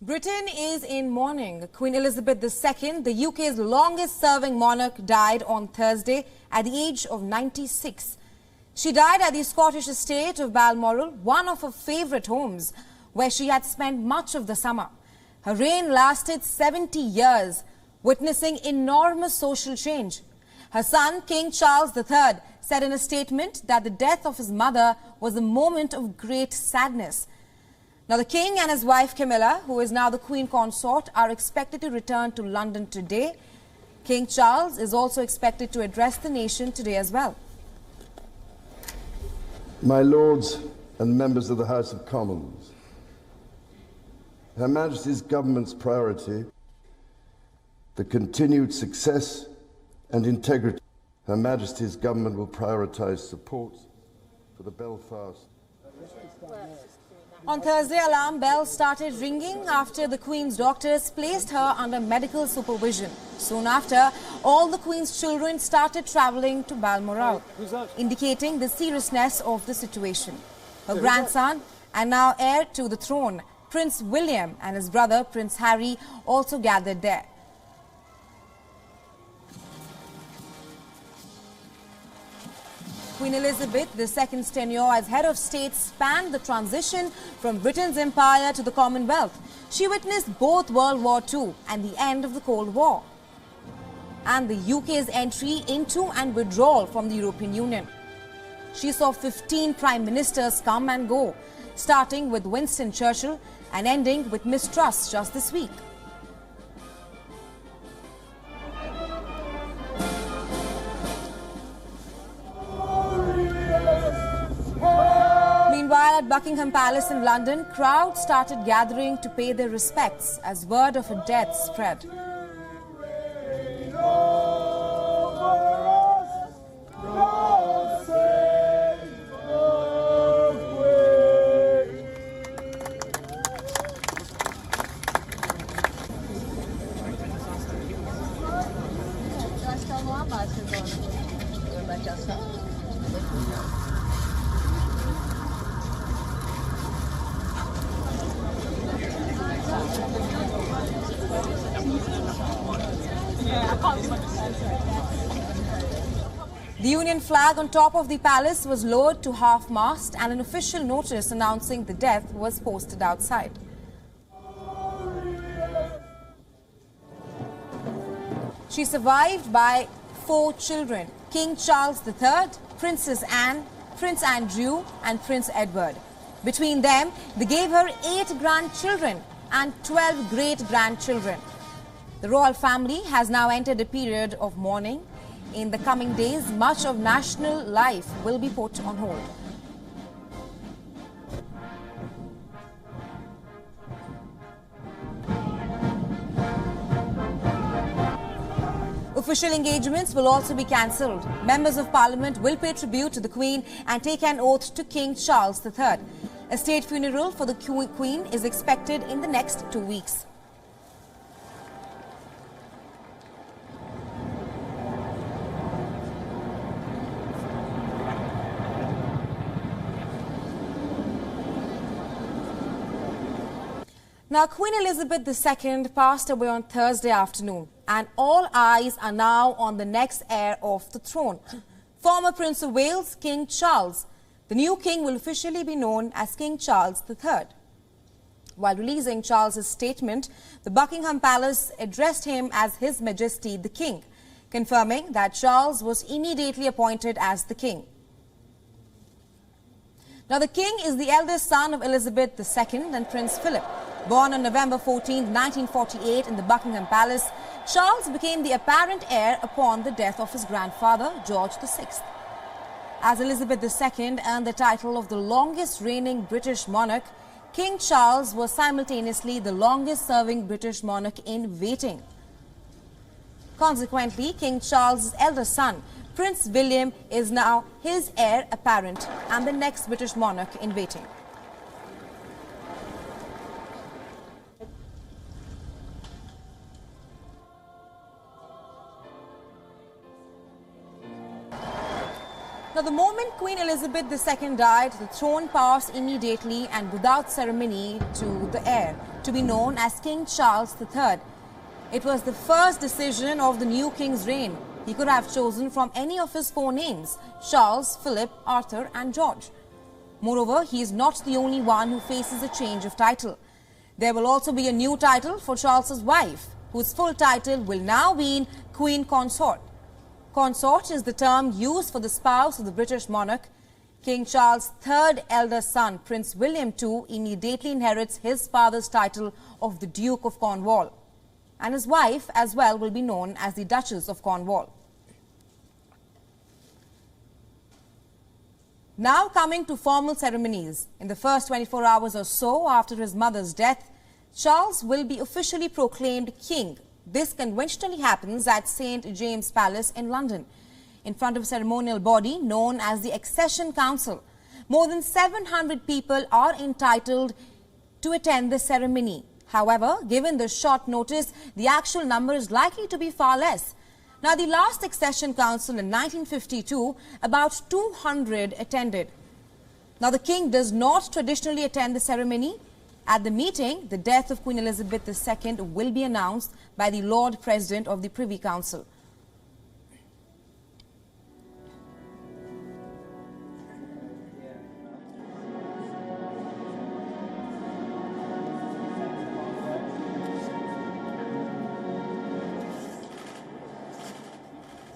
Britain is in mourning. Queen Elizabeth II, the UK's longest-serving monarch, died on Thursday at the age of 96. She died at the Scottish estate of Balmoral, one of her favourite homes, where she had spent much of the summer. Her reign lasted 70 years, witnessing enormous social change. Her son, King Charles III, said in a statement that the death of his mother was a moment of great sadness. Now, the King and his wife Camilla, who is now the Queen Consort, are expected to return to London today. King Charles is also expected to address the nation today as well. My Lords and members of the House of Commons, Her Majesty's government's priority, the continued success and integrity. Her Majesty's government will prioritise support for the Belfast. On Thursday, alarm bells started ringing after the Queen's doctors placed her under medical supervision. Soon after, all the Queen's children started travelling to Balmoral, indicating the seriousness of the situation. Her grandson and now heir to the throne, Prince William, and his brother, Prince Harry, also gathered there. Queen Elizabeth II's tenure as head of state spanned the transition from Britain's empire to the Commonwealth. She witnessed both World War II and the end of the Cold War, and the UK's entry into and withdrawal from the European Union. She saw 15 prime ministers come and go, starting with Winston Churchill and ending with Miss Truss just this week. Meanwhile, at Buckingham Palace in London, crowds started gathering to pay their respects as word of her death spread. The Union flag on top of the palace was lowered to half-mast, and an official notice announcing the death was posted outside. She survived by 4 children: King Charles III, Princess Anne, Prince Andrew, and Prince Edward. Between them, they gave her 8 grandchildren and 12 great-grandchildren. The royal family has now entered a period of mourning. In the coming days, much of national life will be put on hold. Official engagements will also be cancelled. Members of Parliament will pay tribute to the Queen and take an oath to King Charles III. A state funeral for the Queen is expected in the next 2 weeks. Now, Queen Elizabeth II passed away on Thursday afternoon, and all eyes are now on the next heir of the throne, former Prince of Wales, King Charles. The new king will officially be known as King Charles III. While releasing Charles's statement, the Buckingham Palace addressed him as His Majesty the King, confirming that Charles was immediately appointed as the king. Now, the king is the eldest son of Elizabeth II and Prince Philip. Born on November 14, 1948 in the Buckingham Palace, Charles became the apparent heir upon the death of his grandfather, George VI. As Elizabeth II earned the title of the longest reigning British monarch, King Charles was simultaneously the longest-serving British monarch in waiting. Consequently, King Charles' eldest son, Prince William, is now his heir apparent and the next British monarch in waiting. Now, the moment Queen Elizabeth II died, the throne passed immediately and without ceremony to the heir. to be known as King Charles III. It was the first decision of the new king's reign. He could have chosen from any of his 4 names: Charles, Philip, Arthur and George. Moreover, he is not the only one who faces a change of title. There will also be a new title for Charles's wife, whose full title will now be Queen Consort. Consort is the term used for the spouse of the British monarch. King Charles' third eldest son, Prince William II, immediately inherits his father's title of the Duke of Cornwall. And his wife as well will be known as the Duchess of Cornwall. Now coming to formal ceremonies. In the first 24 hours or so after his mother's death, Charles will be officially proclaimed king. This conventionally happens at St. James' Palace in London, in front of a ceremonial body known as the Accession Council. More than 700 people are entitled to attend the ceremony. However, given the short notice, the actual number is likely to be far less. Now, the last Accession Council in 1952, about 200 attended. Now, the king does not traditionally attend the ceremony. At the meeting, the death of Queen Elizabeth II will be announced by the Lord President of the Privy Council.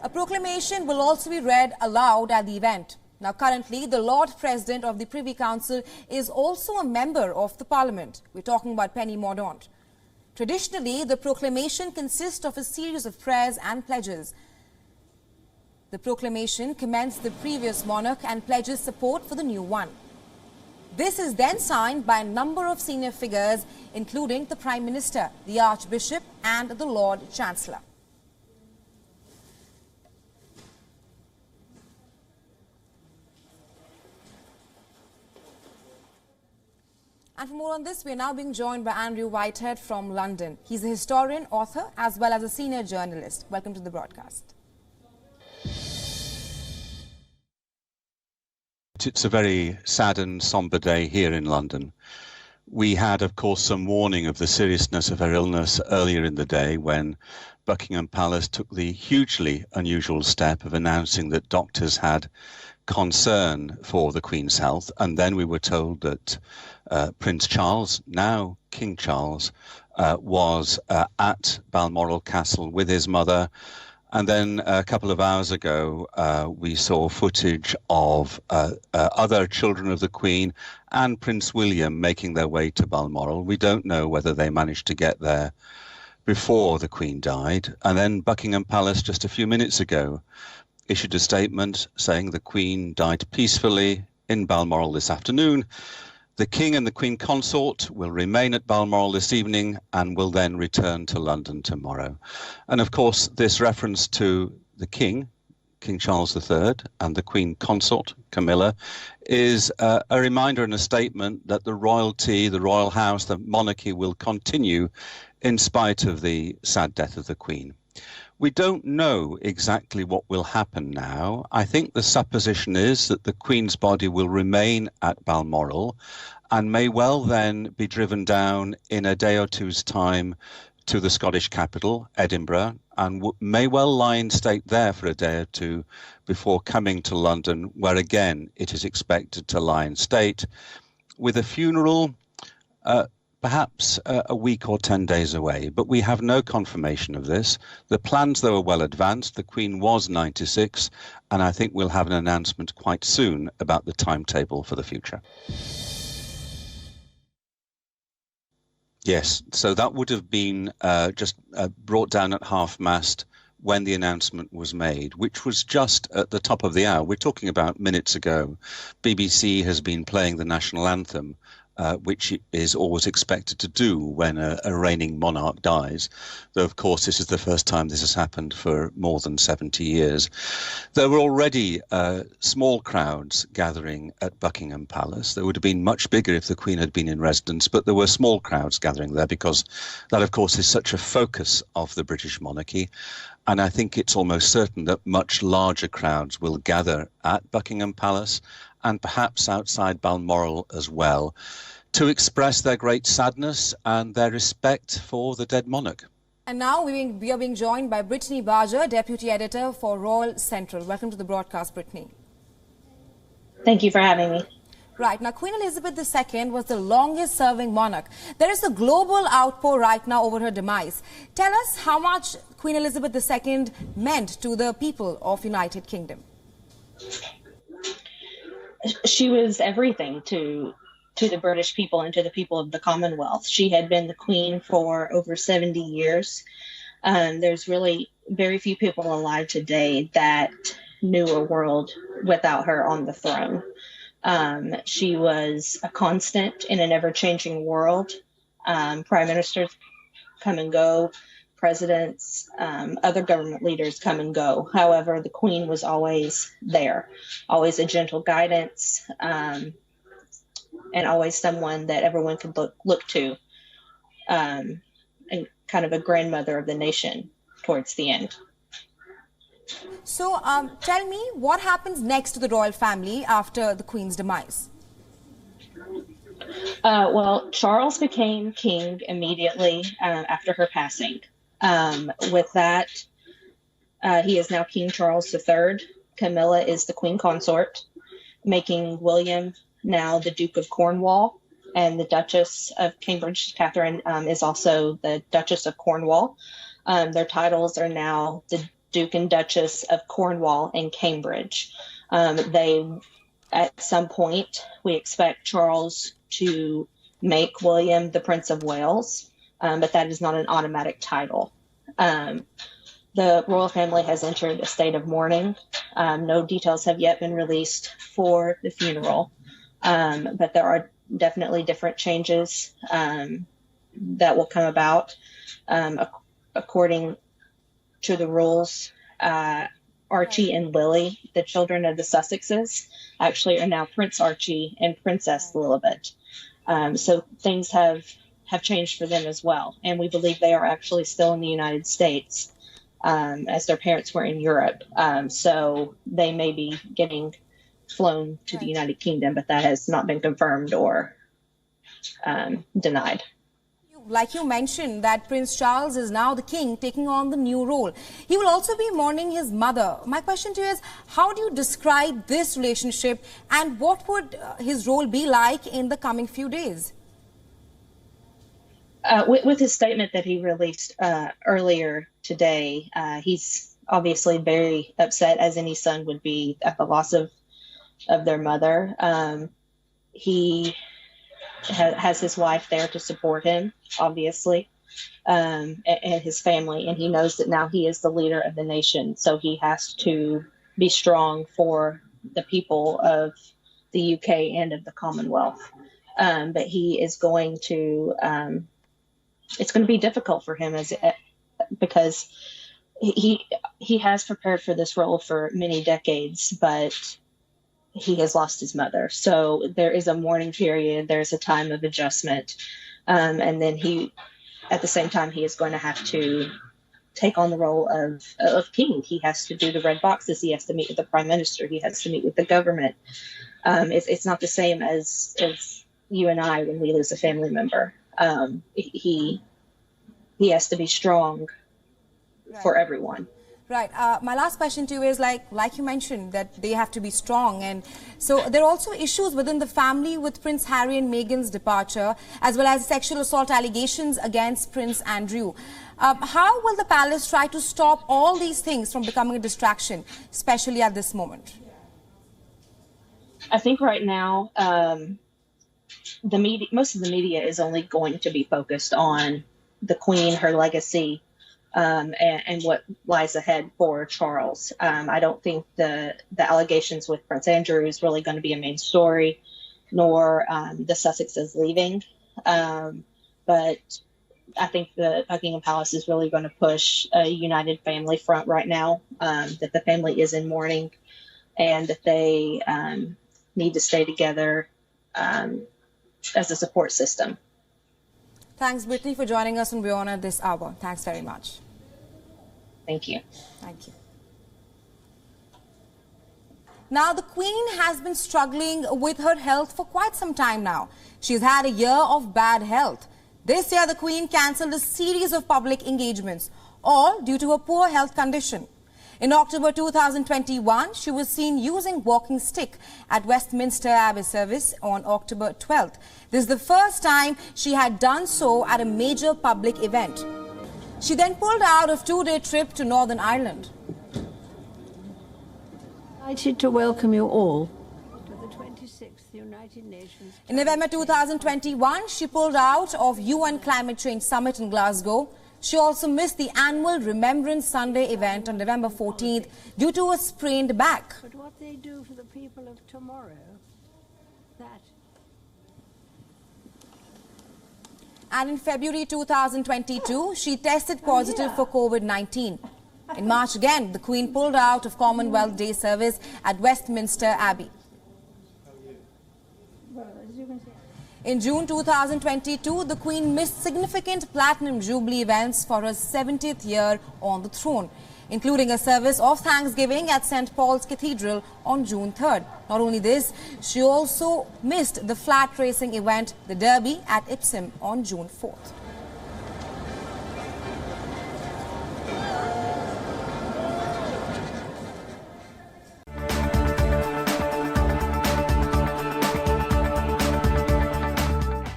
A proclamation will also be read aloud at the event. Now, currently, the Lord President of the Privy Council is also a member of the Parliament. We're talking about Penny Mordaunt. Traditionally, the proclamation consists of a series of prayers and pledges. The proclamation commends the previous monarch and pledges support for the new one. This is then signed by a number of senior figures, including the Prime Minister, the Archbishop and the Lord Chancellor. And for more on this, we are now being joined by Andrew Whitehead from London. He's a historian, author, as well as a senior journalist. Welcome to the broadcast. It's a very sad and sombre day here in London. We had, of course, some warning of the seriousness of her illness earlier in the day when Buckingham Palace took the hugely unusual step of announcing that doctors had concern for the Queen's health, and then we were told that Prince Charles, now King Charles, was at Balmoral Castle with his mother, and then a couple of hours ago we saw footage of other children of the Queen and Prince William making their way to Balmoral. We don't know whether they managed to get there before the Queen died, and then Buckingham Palace just a few minutes ago issued a statement saying the Queen died peacefully in Balmoral this afternoon. The King and the Queen Consort will remain at Balmoral this evening and will then return to London tomorrow. And of course, this reference to the King, King Charles III, and the Queen Consort, Camilla, is a reminder and a statement that the royalty, the royal house, the monarchy will continue in spite of the sad death of the Queen. We don't know exactly what will happen now. I think the supposition is that the Queen's body will remain at Balmoral and may well then be driven down in a day or two's time to the Scottish capital, Edinburgh, and may well lie in state there for a day or two before coming to London, where again it is expected to lie in state, with a funeral perhaps a week or 10 days away, but we have no confirmation of this. The plans, though, are well advanced. The Queen was 96, and I think we'll have an announcement quite soon about the timetable for the future. Yes, so that would have been just brought down at half-mast when the announcement was made, which was just at the top of the hour. We're talking about minutes ago. BBC has been playing the national anthem, which it is always expected to do when a reigning monarch dies, though of course this is the first time this has happened for more than 70 years. There were already small crowds gathering at Buckingham Palace. There would have been much bigger if the Queen had been in residence, but there were small crowds gathering there because that of course is such a focus of the British monarchy, and I think it's almost certain that much larger crowds will gather at Buckingham Palace and perhaps outside Balmoral as well, to express their great sadness and their respect for the dead monarch. And now we are being joined by Brittany Barger, Deputy Editor for Royal Central. Welcome to the broadcast, Brittany. Thank you for having me. Right. Now, Queen Elizabeth II was the longest-serving monarch. There is a global outpour right now over her demise. Tell us how much Queen Elizabeth II meant to the people of United Kingdom. She was everything to the British people and to the people of the Commonwealth. She had been the Queen for over 70 years. There's really very few people alive today that knew a world without her on the throne. She was a constant in an ever-changing world. Prime ministers come and go, presidents, other government leaders come and go. However, the Queen was always there, always a gentle guidance, and always someone that everyone could look to, and kind of a grandmother of the nation towards the end. So tell me, what happens next to the royal family after the Queen's demise? Well, Charles became king immediately after her passing. With that, he is now King Charles III. Camilla is the Queen Consort, making William now the Duke of Cornwall, and the Duchess of Cambridge, Catherine, is also the Duchess of Cornwall. Their titles are now the Duke and Duchess of Cornwall and Cambridge. At some point, we expect Charles to make William the Prince of Wales, but that is not an automatic title. The royal family has entered a state of mourning. No details have yet been released for the funeral, but there are definitely different changes that will come about. According to the rules, Archie and Lily, the children of the Sussexes, actually are now Prince Archie and Princess Lilibet. So things have changed for them as well. And we believe they are actually still in the United States, as their parents were in Europe. So they may be getting flown to the United Kingdom, but that has not been confirmed or denied. Like you mentioned, that Prince Charles is now the king, taking on the new role. He will also be mourning his mother. My question to you is, how do you describe this relationship, and what would his role be like in the coming few days? With his statement that he released earlier today, he's obviously very upset, as any son would be, at the loss of their mother. He has his wife there to support him, obviously, and his family. And he knows that now he is the leader of the nation. So he has to be strong for the people of the UK and of the Commonwealth. But he is going to, it's going to be difficult for him because he has prepared for this role for many decades, but he has lost his mother. So there is a mourning period. There's a time of adjustment. And then at the same time, he is going to have to take on the role of king. He has to do the red boxes. He has to meet with the prime minister. He has to meet with the government. It's not the same as you and I when we lose a family member. He has to be strong for everyone. Right. My last question to you is, like you mentioned, that they have to be strong. And so there are also issues within the family with Prince Harry and Meghan's departure, as well as sexual assault allegations against Prince Andrew. How will the palace try to stop all these things from becoming a distraction, especially at this moment? I think right now, most of the media is only going to be focused on the Queen, her legacy, and what lies ahead for Charles. I don't think the allegations with Prince Andrew is really going to be a main story, nor the Sussexes leaving. But I think the Buckingham Palace is really going to push a united family front right now, that the family is in mourning and that they need to stay together as a support system. Thanks, Brittany, for joining us on WION at this hour. Thanks very much. Thank you. Thank you. Now, the Queen has been struggling with her health for quite some time now. She's had a year of bad health. This year, the Queen cancelled a series of public engagements, all due to her poor health condition. In October 2021, she was seen using walking stick at Westminster Abbey service on October 12th. This is the first time she had done so at a major public event. She then pulled out of a two-day trip to Northern Ireland. Delighted to welcome you all to the 26th United Nations. In November 2021, she pulled out of UN Climate Change Summit in Glasgow. She also missed the annual Remembrance Sunday event on November 14th due to a sprained back. But what they do for the people of tomorrow, that. And in February 2022, she tested positive for COVID-19. In March again, the Queen pulled out of Commonwealth Day service at Westminster Abbey. In June 2022, the Queen missed significant Platinum Jubilee events for her 70th year on the throne, including a service of Thanksgiving at St. Paul's Cathedral on June 3rd. Not only this, she also missed the flat racing event, the Derby, at Ipswich on June 4th.